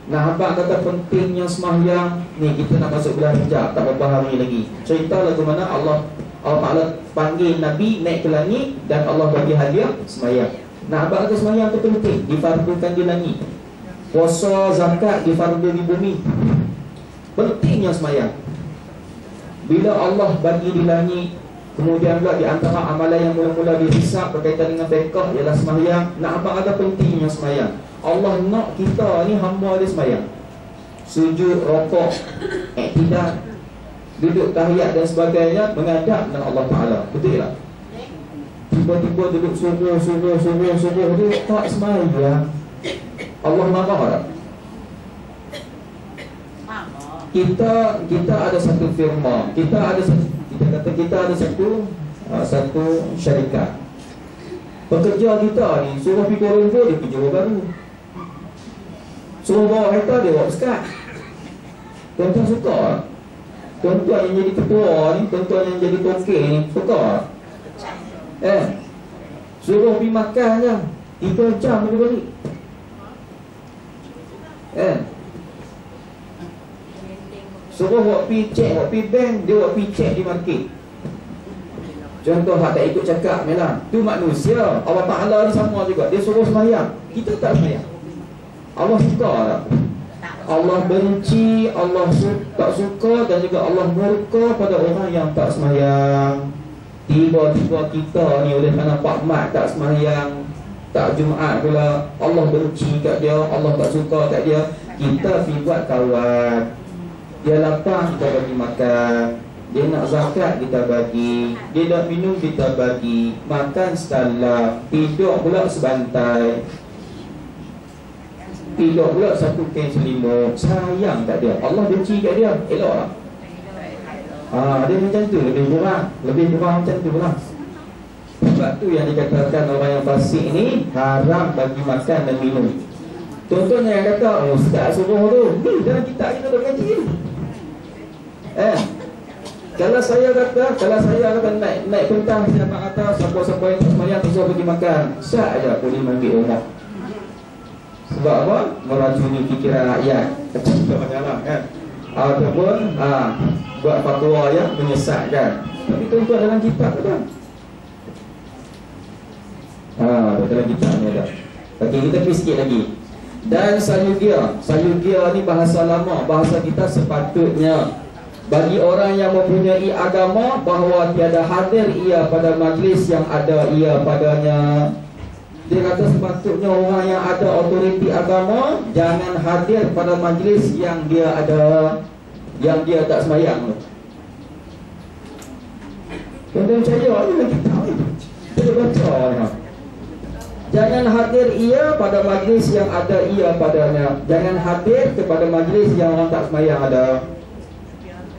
Nah, abang kata pentingnya sembahyang ni, kita nak masuk bulan Hijab, tak berapa hari lagi. Cerita lagu mana Allah Ta'ala panggil Nabi naik ke langit dan Allah bagi hadiah sembahyang. Nah, abang kata sembahyang tu penting, difardukan di langit. Puasa, zakat difardu di bumi. Pentingnya sembahyang. Bila Allah bagi di langit, kemudian pula di antara amalan yang mula-mula dihisap berkaitan dengan fiqh ialah sembahyang. Nak abang kata pentingnya sembahyang. Allah nak kita ni hamba dia sembahyang. Sujud, rokok, iktidal, duduk tahiyat dan sebagainya, menghadap dengan Allah Ta'ala. Betul tak? Tiba-tiba duduk subuh duduk tak sembahyang. Allah marah tak? Kita ada satu firma, kita ada satu syarikat. Pekerja kita ni suruh pergi Kuala Lumpur, dia pergi Johor Bahru. Suruh bawa kereta, dia bawa sekat. Tuan-tuan suka? Tuan-tuan yang jadi ketua ni, tuan-tuan yang jadi tokek ni, suka? Suruh pergi makan je 3 jam dia balik. Suruh buat pergi cek, buat pergi bank, dia buat pergi cek di market. Contoh hak tak ikut cakap memang tu manusia. Allah Ta'ala ni sama juga. Dia suruh sembahyang, kita tak sembahyang. Allah suka tak? Allah benci, Allah tak suka dan juga Allah murka pada orang yang tak sembahyang. Tiba-tiba kita ni oleh kerana Pak Mat tak sembahyang, tak Jumaat pula, Allah benci kat dia, Allah tak suka kat dia. Kita pergi buat kawan. Dia lapar, kita bagi makan. Dia nak zakat, kita bagi. Dia nak minum, kita bagi. Makan setelah, tidur pula sebantai, tidur pula satu kain selimut. Sayang kat dia, Allah benci kat dia. Elok tak? Dia macam tu, lebih kurang macam tu lah. Sebab tu yang dikatakan orang yang fasik ni haram bagi makan dan minum. Contohnya yang kata, ustaz suruh tu, ni dalam kitab kita dah kaji. Kalau saya kata naik pentang, saya dapat kata siapa-siapa yang tak semayang suruh pergi makan, syak je boleh ambil rumah. Sebab apa? Meracuni fikiran rakyat. Contoh macam kan? Ataupun buat fatwa yang menyesatkan. Tapi tuan-tuan dalam kitab tu kan? Dalam kitab ni ada. Okey, kita pergi sikit lagi. Dan Sayugia ni bahasa lama. Bahasa kita sepatutnya bagi orang yang mempunyai agama bahawa tiada hadir ia pada majlis yang ada ia padanya. Dia kata sepatutnya orang yang ada autoriti agama jangan hadir pada majlis yang dia ada, yang dia tak sembahyang tu. Tuan-tuan percaya ni kita tahu. Kita baca ni. Jangan hadir ia pada majlis yang ada ia padanya. Jangan hadir kepada majlis yang orang tak sembahyang ada.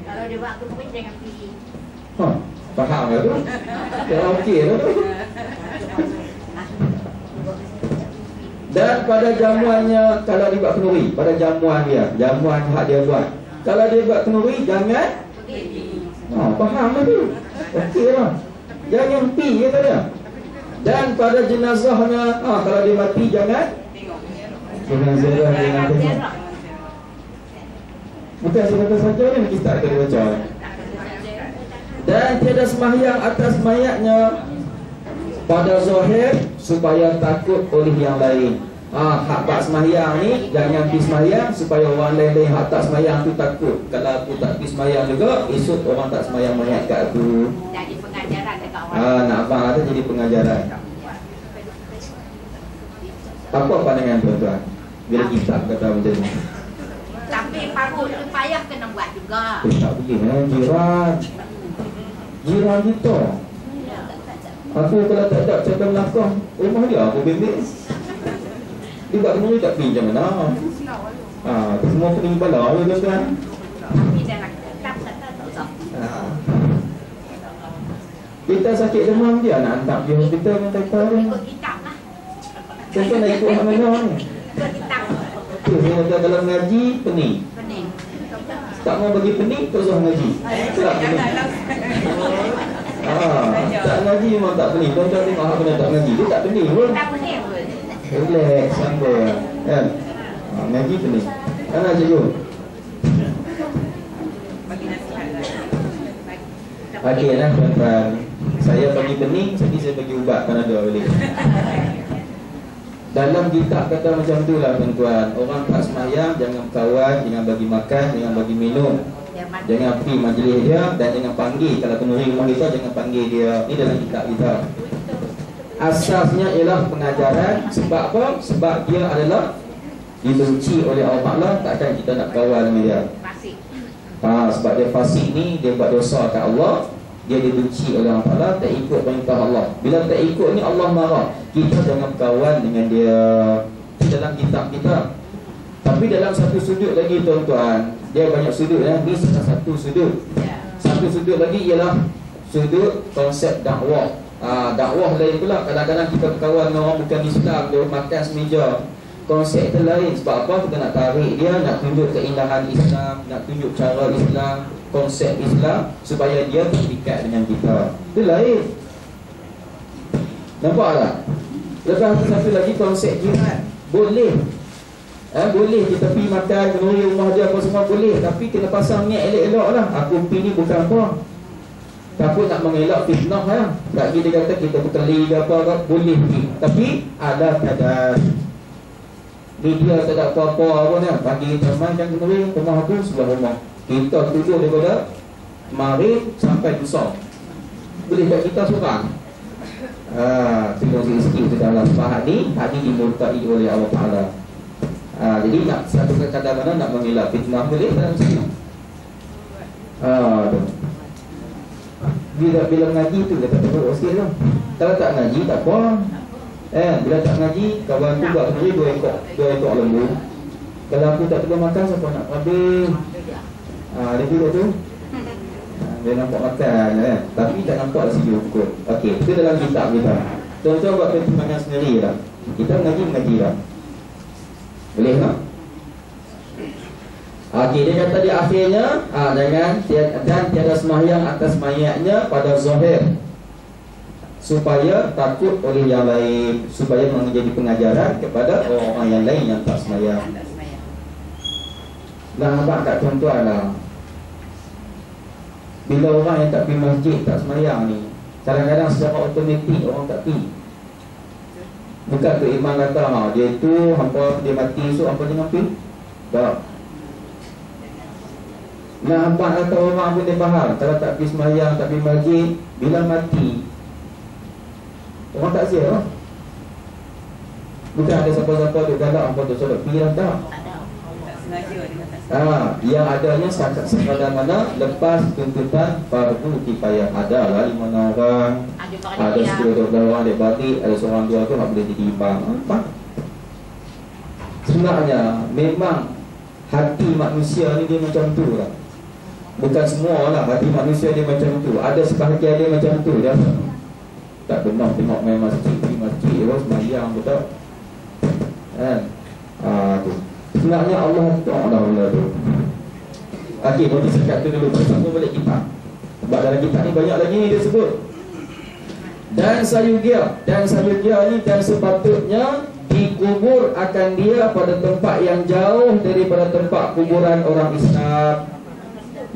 Kalau dia buat aku pun jangan pergi. Faham tak tu? Ya okey tu. Dan pada jamuannya, kalau dia buat kenduri, pada jamuan hak dia buat. Kalau dia buat kenduri, jangan. Faham lah tu. Okey lah. Jangan pi kata dia. Dan pada jenazahnya, kalau dia mati jangan ziarah, jangan tengok. Bukan sekata saja ni kita akan baca. Dan tiada sembahyang atas mayatnya pada zahir supaya takut oleh yang lain. Hak tak sembahyang ni jangan pergi sembahyang supaya orang lain hak tak sembahyang tu takut. Kalau aku tak pergi sembahyang juga, esok orang tak sembahyang mayat kat aku. Jadi pengajaran dekat orang. Nak abang kata jadi pengajaran. Apa pandangan tuan-tuan bila kitab kata macam ni? Tapi parut tu payah kena buat juga. Tak boleh jiran kita. Aku kalau tak ada cakap melakon rumah dia aku bimbing. Dia tak kena tak pergi macam mana. Semua pening kepala dia kan. Tapi dalam kitab kata tak usah. Kita sakit demam dia nak hantar pergi hospital dengan kata dia. Ikut kitab lah. Kita nak ikut mana ni. Ikut kitab. Tu dia kata dalam ngaji pening. Pening. Tak mau bagi pening tak usah ngaji. Tak pening. Tak ngaji memang tak pening. Tuan-tuan tengok apa benda tak ngaji. Dia tak pening pun. Tak pening pun. Relax, santai kan? Ngaji pening. Mana cikgu? Okey lah tuan-tuan. Saya bagi pening, saya bagi ubat Panadol boleh. Dalam kitab kata macam tu lah tuan-tuan. Orang tak sembahyang, jangan berkawan, jangan bagi makan, jangan bagi minum, jangan pergi majlis dia, dan jangan panggil. Kalau penuhi rumah kita, jangan panggil dia. Ini dalam kitab kita. Asasnya ialah pengajaran. Sebab apa? Sebab dia adalah dibenci oleh Allah Ta'ala. Takkan kita nak kawal dengan dia. Sebab dia fasik ni, dia buat dosa kat Allah, dia dibenci oleh Allah Ta'ala, tak ikut perintah Allah. Bila tak ikut ni Allah marah. Kita jangan berkawan dengan dia. Itu dalam kitab kita. Tapi dalam satu sudut lagi tuan-tuan, dia banyak sudut ya. Ni salah satu sudut. Satu sudut lagi ialah sudut konsep dakwah. Dakwah lain pula. Kadang-kadang kita berkawan dengan orang bukan Islam, dia makan semeja. Konsep itu lain. Sebab apa? Kita nak tarik dia, nak tunjuk keindahan Islam, nak tunjuk cara Islam, konsep Islam, supaya dia terikat dengan kita. Itu lain. Nampak tak? Lepas tu satu lagi konsep jihad. Boleh boleh kita pergi makan, penuhi rumah dia apa semua boleh. Tapi kena pasang niat elok-elok lah. Aku pergi ni bukan apa, takut nak mengelak fitnah lah. Tak dia kata kita berkeli ke apa, boleh pergi. Tapi ada kadar. Dia tak ada apa-apa pun kan. Pagi kita main kan penuhi rumah aku sebelah rumah. Kita tujuh daripada Maghrib sampai besar. Boleh tak kita seorang? Tengok sikit tu dalam sebab hati dimurtai oleh Allah Ta'ala. Jadi nak satu kadang mana nak mengelak fitnah boleh dalam sini. Bila ngaji tu dia tak teruk sikit tu. Kalau tak ngaji tak apa. Bila tak ngaji, kawan tu buat sendiri dua ekor lembu. Kalau aku tak tengok makan, siapa nak habis? Dia juga tu. Dia nampak makan tapi tak nampak segi hukum. Okey, itu dalam kitab kita. Tuan-tuan buat pertimbangan sendiri lah. Kita mengaji lah. Boleh tak? Okey, dia kata di akhirnya dan tiada sembahyang atas mayatnya pada zahir supaya takut oleh yang lain, supaya menjadi pengajaran kepada orang yang lain yang tak sembahyang. Nampak kat tuan-tuan lah. Bila orang yang tak pergi masjid, tak sembahyang ni, kadang-kadang secara automatik orang tak pergi. Bukan tu imam kata dia tu hampa dia mati esok hampa jangan pergi. Tak. Nah, hampa kata orang pun dia faham. Kalau tak pergi sembahyang, tak pergi masjid, bila mati orang tak siap lah. Bukan ada siapa-siapa dia galak hampa tu solat pergi lah, tak. Yang adanya sekadar mana lepas tuntutan fardu kifayah. Ada lah 5 orang, ada 10-12 orang dia balik, ada seorang dua tu tak boleh ditimbang. Apa? Sebenarnya memang hati manusia ni dia macam tu lah. Bukan semua lah hati manusia dia macam tu. Ada sebahagian dia macam tu dia tak benar tengok main masjid, pergi masjid terus sembahyang betul kan? Tu sebenarnya Allah tak ada benda tu. Okey, berarti sekat tu dulu. Kita balik kitab. Sebab dalam kitab ni banyak lagi ni dia sebut. Dan sayugia ni dan sepatutnya dikubur akan dia pada tempat yang jauh daripada tempat kuburan orang Islam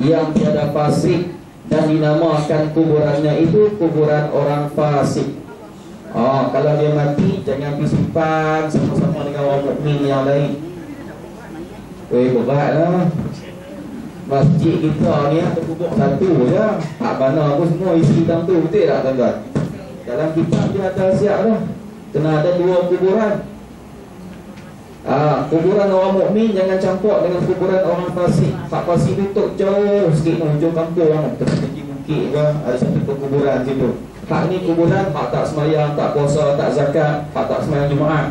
yang tiada fasik, dan dinamakan kuburannya itu kuburan orang fasik. Kalau dia mati jangan pergi simpan sama-sama dengan orang mukmin yang lain. Beratlah. Masjid kita ni terkubur satu je, tak mana pun semua isi dalam tu, betul tak tuan-tuan? Dalam kitab dia ada siap dah, kena ada 2 kuburan. Kuburan orang mukmin jangan campur dengan kuburan orang fasik. Hak fasik tu tok jauh sikit, hujung kampung, tepi bukit ke, ada satu kuburan situ. Hak ni kuburan hak tak sembahyang, tak puasa, tak zakat, hak tak sembahyang Jumaat,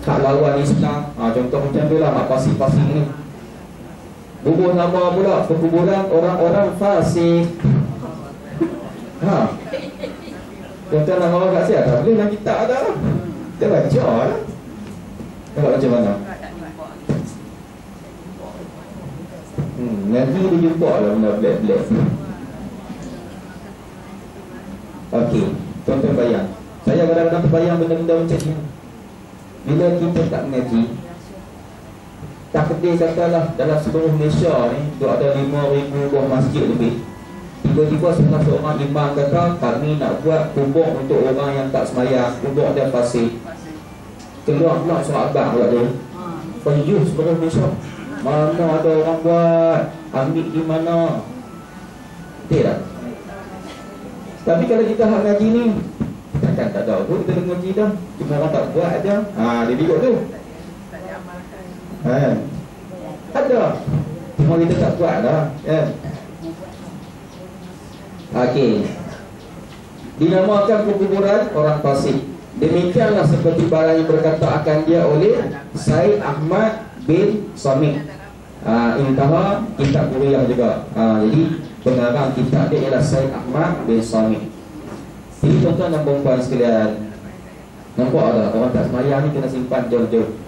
hak lawan Islam. Contoh macam tu lah hak fasik-fasik ni. Bubur nama pula perkuburan orang-orang fasik. Tuan-tuan nama orang kat siapa? Tak boleh dalam kitab ada lah. Kita baca lah. Tengok macam mana. Nanti dia jumpa lah benda black-black. Okey, tuan-tuan bayang. Saya kadang-kadang terbayang benda-benda macam ni. Bila kita tak mengaji, takdir katalah dalam seluruh Malaysia ni ada 5,000 buah masjid lebih. Tiba-tiba salah seorang imam kata kami nak buat kubur untuk orang yang tak semayang, kubur dia fasik. Keluar pula surat abang pula dia. Payuh seluruh Malaysia. Mana ada orang buat, ambil di mana. Betul tak? Tapi kalau kita hak ngaji ni, takkan tak tahu pun kita ngaji dah. Cuma orang tak buat aja. Dia bigot tu. Ada. Cuma kita tak buat dah. Okey. Dinamakan perkuburan orang fasik. Demikianlah seperti barang yang berkata akan dia oleh Said Ahmad bin Samit. Intaha kitab kuliah juga. Jadi pengarang kitab dia ialah Said Ahmad bin Samit. Jadi tuan-tuan dan puan-puan sekalian, nampak tak orang tak semayang ni kena simpan jauh-jauh.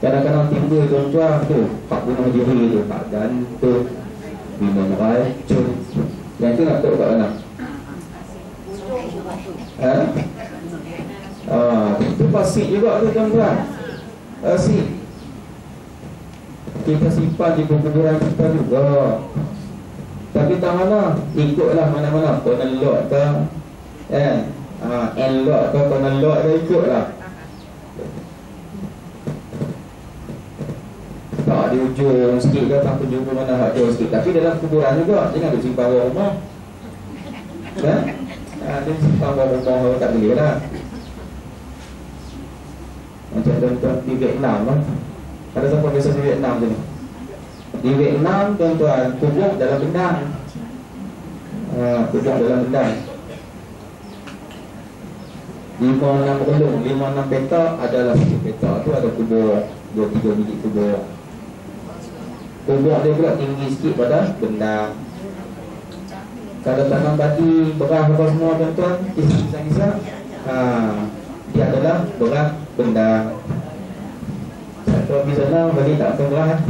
Kadang-kadang timbul tuan-tuan tu hak bunuh diri tu, hak gantung, minum racun. Yang tu nak tahu kat mana? Itu fasik juga tu tuan-tuan. Fasik. Kita simpan di kuburan kita juga. Tapi tak mana, ikutlah mana-mana. Kena lot ke N-lot ke, kena lot ke, ikutlah. Tak di ujung sikit ke, tak penjuru mana hak jauh sikit. Tapi dalam kuburan juga, jangan duk simpan bawah rumah. Dia simpan bawah rumah tak boleh lah. Macam tuan-tuan di Vietnam lah. Ada siapa biasa di Vietnam tu ni? Di Vietnam tuan-tuan, kubur dalam bendang. Kubur dalam bendang 5-6 relung, 5-6 petak adalah 1 petak tu ada kubur 2-3 biji kubur. Kubur dia pula tinggi sikit pada bendang. Kalau tanam padi, beras apa semua tuan-tuan, kisah-kisah, dia adalah beras bendang. Satu habis sana bagi tak akan beras.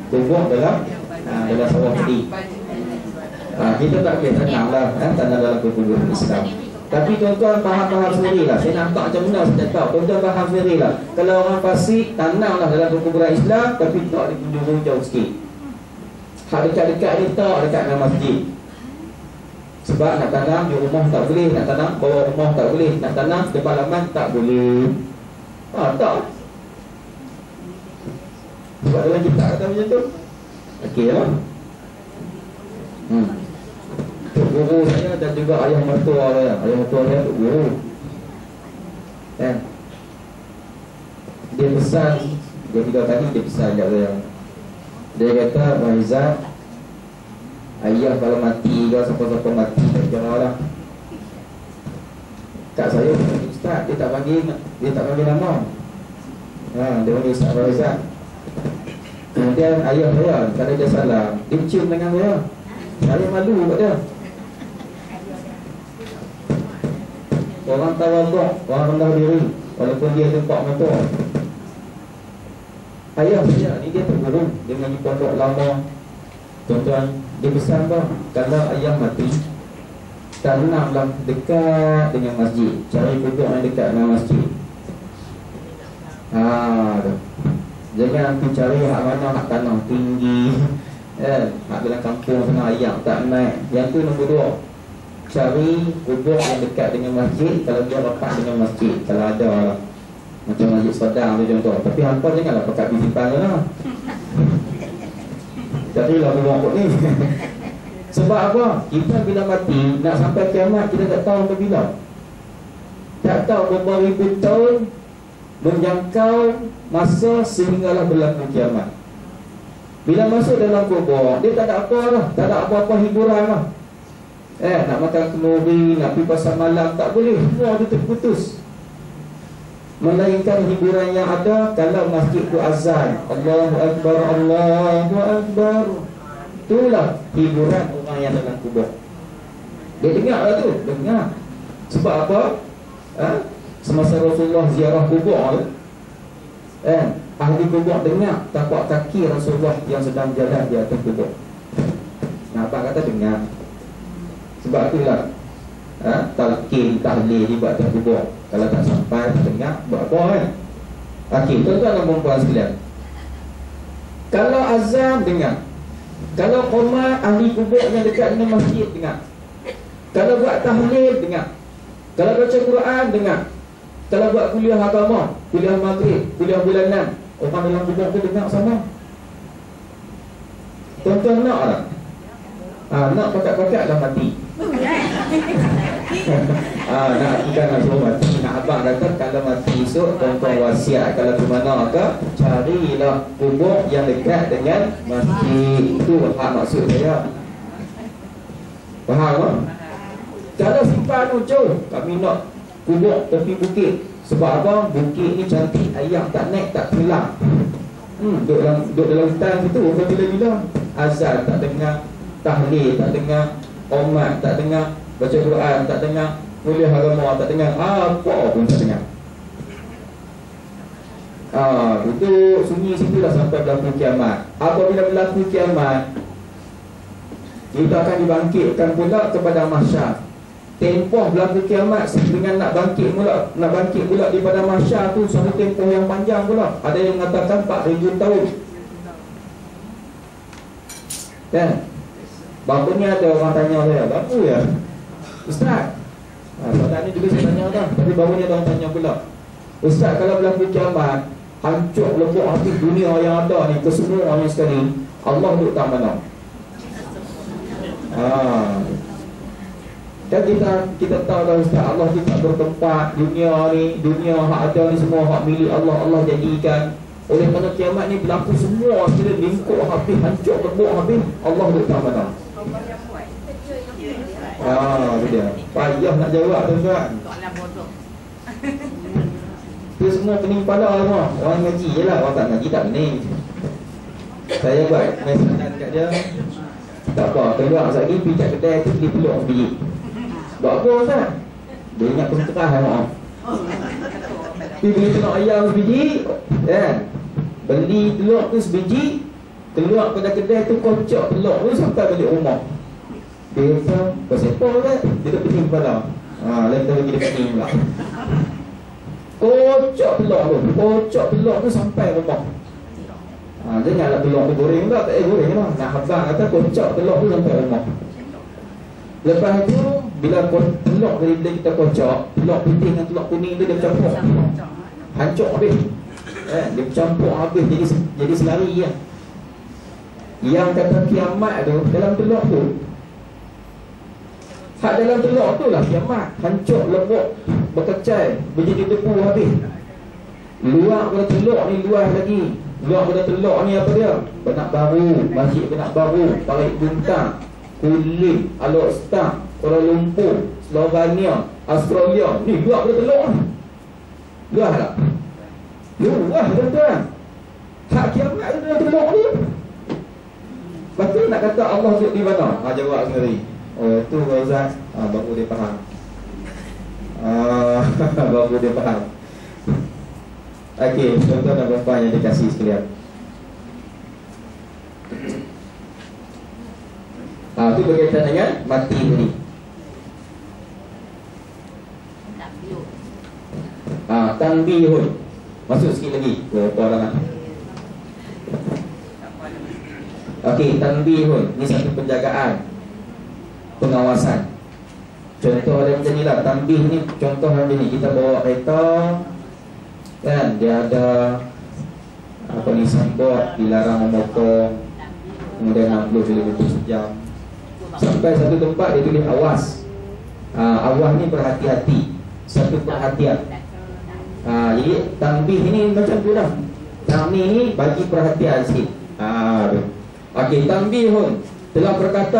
Kubur dalam sawah padi. Kita tak boleh tanam lah, tanam dalam kuburan Islam. Tapi tuan-tuan faham sendiri lah. Saya nampak macam mana saya tahu. Tuan-tuan faham sendiri lah. Kalau orang fasik, tanamlah dalam kuburan Islam, tapi tak di penjuru jauh sikit. Hak dekat-dekat ni tak dekat dengan masjid. Sebab nak tanam di rumah tak boleh, nak tanam bawah rumah tak boleh, nak tanam depan laman tak boleh. Tak. Sebab dalam kitab kata macam tu. Okey lah. Guru saya dan juga ayah mertua saya. Ayah mertua saya tu guru. Dia pesan, dia 3 kali dia pesan kat saya. Dia kata, Maizat, ayah kalau mati ke, siapa-siapa mati, tak kira lah. Kat saya, Ustaz, dia tak panggil nama. Dia panggil Ustaz Maizat. Kemudian ayah saya, kalau dia salah, dia cium dengan saya. Saya malu kat dia. Orang tawaduk, orang rendah diri, walaupun dia tempat motor. Ayah saya ni dia tergurung, dia menyanyi pondok lama. Tuan-tuan, dia pesan bah, kalau ayah mati, tanamlah dekat dengan masjid. Cari kubur yang dekat dengan masjid. Jangan pergi cari hak mana, hak tanah tinggi, hak dalam kampung sana ayam tak naik. Yang tu nombor 2. Cari kubur yang dekat dengan masjid. Kalau dia rapat dengan masjid, kalau ada lah, macam masjid Sadang tu contoh. Tapi hampa janganlah pekat di simpan lah. Carilah kubur kot ni. Sebab apa? Kita bila mati, nak sampai kiamat, kita tak tahu ke bila. Tak tahu berapa ribu tahun menjangkau masa sehinggalah berlaku kiamat. Bila masuk dalam kubur, dia tak ada apa lah, tak ada apa-apa hiburan lah. Nak makan kenduri, nak pergi pasar malam, tak boleh. Semua itu terputus. Melainkan hiburan yang ada kalau masjid itu azan, Allahu Akbar, Allahu Akbar. Itulah hiburan orang yang dalam kubur. Dia dengar lah tu, dengar. Sebab apa? Semasa Rasulullah ziarah kubur, ahli kubur dengar tapak kaki Rasulullah yang sedang jalan di atas kubur. Nampak kata dengar. Sebab itulah talqin, tahlil di atas kubur. Kalau tak sampai, tak dengar, buat apa kan? Okey, tuan-tuan dan puan-puan sekalian, kalau azan dengar, kalau qomat ahli kubur yang dekat dengan masjid dengar, kalau buat tahlil dengar, kalau baca Quran dengar, kalau buat kuliah agama, kuliah maghrib, kuliah bulanan, orang dalam kubur tu dengar sama. Tuan-tuan nak tak? Nak pakat-pakat dah mati. Nak bukan nak suruh mati. Nak abang kata kalau mati esok, tuan-tuan wasiat kalau ke mana ke, carilah kubur yang dekat dengan masjid. Itu maksud saya. Faham tak? Kalau simpan ucul, kami nak kubur tepi bukit. Sebab apa? Bukit ni cantik, ayam tak naik, tak pulang. Duduk dalam hutan situ, bila-bila azan tak dengar, tahlil tak dengar, qomat tak dengar, baca Quran tak dengar, kuliah agama tak dengar, apa pun tak dengar. Itu sunyi situ dah sampai berlaku kiamat. Apabila berlaku kiamat, kita akan dibangkitkan pula kepada mahsyar. Tempoh berlaku kiamat dengan nak bangkit pula di pada mahsyar tu satu tempoh yang panjang pula. Ada yang mengatakan 4,000 tahun. Kan? Baru ni ada orang tanya saya, baru ya Ustaz, soalan ni juga saya tanya dah. Tapi baru ni ada orang tanya pula, Ustaz, kalau berlaku kiamat, hancur lebok habis dunia yang ada ni, kesemuanya sekali, Allah duduk tak mana? Dan kita tahu dah Ustaz, Allah tidak bertempat. Dunia ni, dunia hak ada ni semua hak milik Allah, Allah jadikan. Oleh kerana kiamat ni berlaku semua, kira lingkup habis, hancur lebok habis, Allah duduk tak mana? Dia payah nak jawab tuan-tuan. Itu semua pening kepala semua. Orang ngaji je lah, orang tak ngaji tak pening. Saya buat mesanan kat dia, tak apa, keluar sekali pergi kat kedai tu beli peluk biji. Buat apa Ustaz? Dia ingat pencerah maaf. Pergi beli telur ayam sebiji, beli telur tu sebiji, keluar pada kedai tu kocok telur tu sampai balik rumah. Dia kata, pasal kan? Dia tak pening kepala. Lain kita bagi dia pening pula. Kocok telur tu sampai rumah. Janganlah telur tu goreng pula, tak goreng lah. Nak habang kata kocok telur tu sampai rumah. Lepas tu, bila telur tadi bila kita kocok, telur putih dengan telur kuning tu dia bercampur. Hancur habis. Dia bercampur habis jadi selari ya. Yang kata kiamat tu dalam telur tu. Hak dalam telur tu lah kiamat. Hancur, lebok, berkecai, menjadi debu habis. Luar pada telur ni luas lagi. Luar pada telur ni apa dia? Benak baru, masjid benak baru, Tarik Buntang, Kulim, Alok Star, Kuala Lumpur, Slovenia, Australia. Ni luar pada telur ni. Luas tak? Luas tuan-tuan. Hak kiamat tu dalam telur ni. Lepas tu nak kata Allah duduk di mana? Jawab sendiri. Itu Ustaz, baru dia faham. Baru dia faham. Okey, tuan-tuan dan puan-puan yang dikasihi sekalian. Itu berkaitan dengan mati tadi. tanbihun. Masuk sikit lagi. Orang. Okey, tanbihun. Ini satu penjagaan, pengawasan. Contoh dia macam ni lah. Tanbih ni contoh macam ni. Kita bawa kereta, kan, dia ada apa ni, signboard dilarang memotong, kemudian 60 km sejam. Sampai satu tempat dia tulis awas. Awas ni berhati-hati, satu perhatian. Jadi tanbih ni macam tu dah. Kami ni bagi perhatian sikit. Okey, tanbihun telah berkata